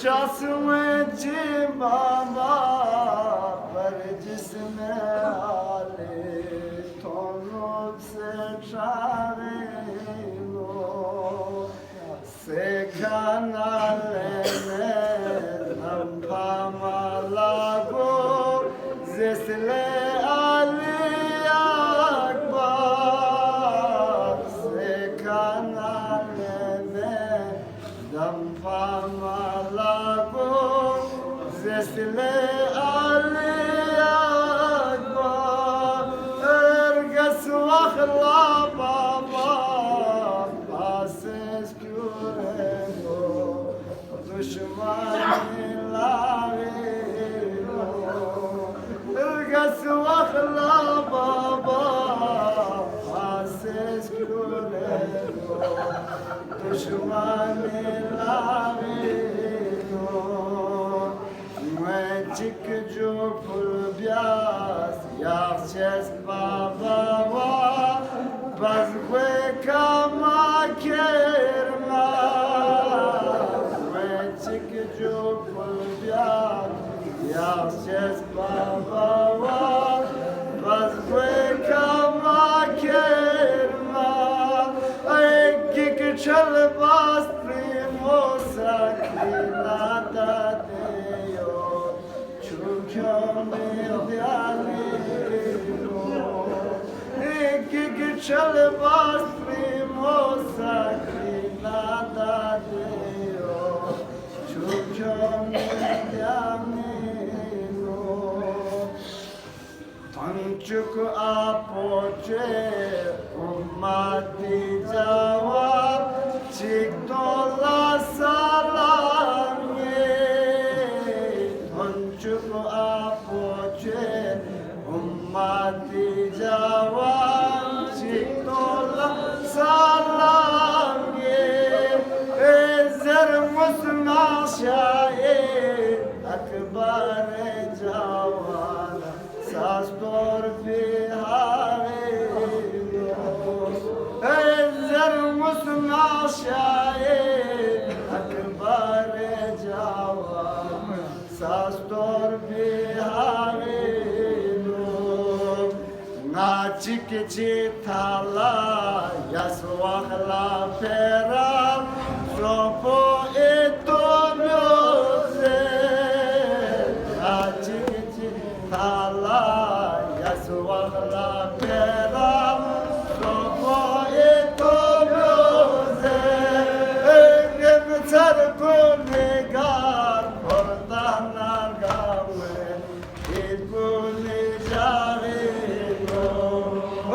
Şahsımı cimama ver cisme ali tonut se çarino se kanalene nampamalago zesle ali akbar se kanalene nampamalago zesle ali akbar erges vakhla baba bases kurego düşman lavino erges vakhla baba bases kurego düşman lavino magic jo pulbias yaxches baba wa bazwe kama kerma magic jo pulbias yaxches baba wa bazwe kama kerma ay gik chal bas primo sakina da deyo chukome dialino gik chal bas primo sakina da deyo chukome dialino Tanchuk apoche ummati jawab chik dola salamye Tanchuk apoche ummati jawab chik dola salamye ezer musma şahid akbar jawan Sastor biharino ezer musma şahid akbar jawan Sastor biharino Nachik chitala yaswakhla pera sopo etomyoze Nachik chitala yaswakhla pera sopo etomyoze Engem sarkunegar portanar gawe ilguni jarino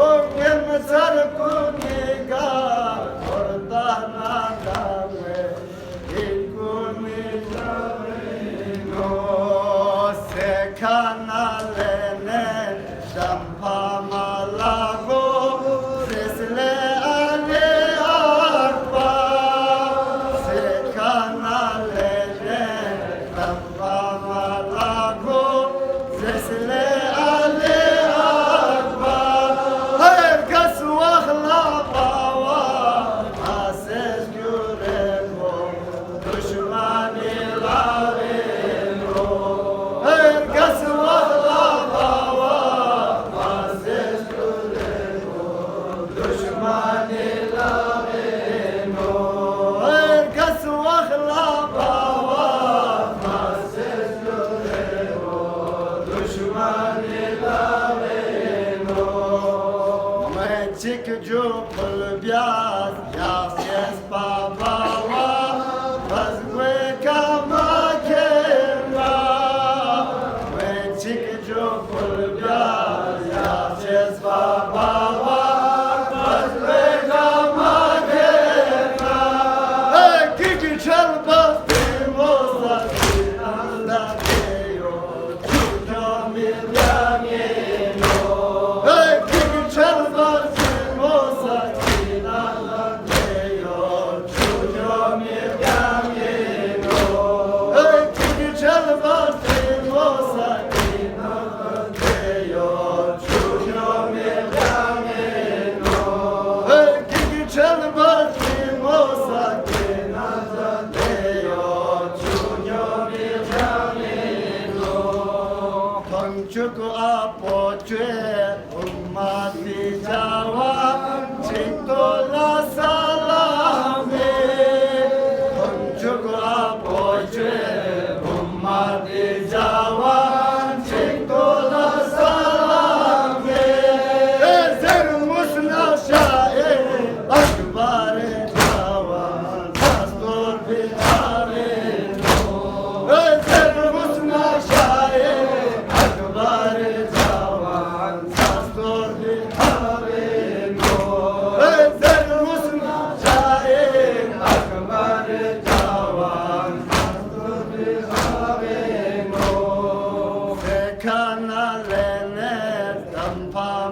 Engem sarkunegar portanar gawe ilguni jarino se kanalene dampamalago sesle ale akbar se kanalene dampamalago sesle ale akbar herkes vakhla bava ases yurego düşman ilaveno herkes vakhla bava ases yurego düşman ilaveno herkes vakhla bava ases yurego düşman ilaveno Magic jo pulbias yaxches baba wa bazwe kama kerma Magic jo pulbias yaxches baba wa bazwe kama kerma Gik chal bas primosa sinanda deyo chukami rameno Gik chal bas primosa sinanda deyo chukami rameno Gik chal bas primosa sinanda deyo chukami rameno Gik chal bas primosa sinanda deyo chukami Kunchuk apochwe ummati jawa chitola salame. Kunchuk apochwe ummati jawa chitola salame. Ezer musna şair akbar jawa dastur bihare. Ezer musna şair akbar jawan dastur bihare. Ezer musna şair akbar jawan dastur bihare. Kana lene dampa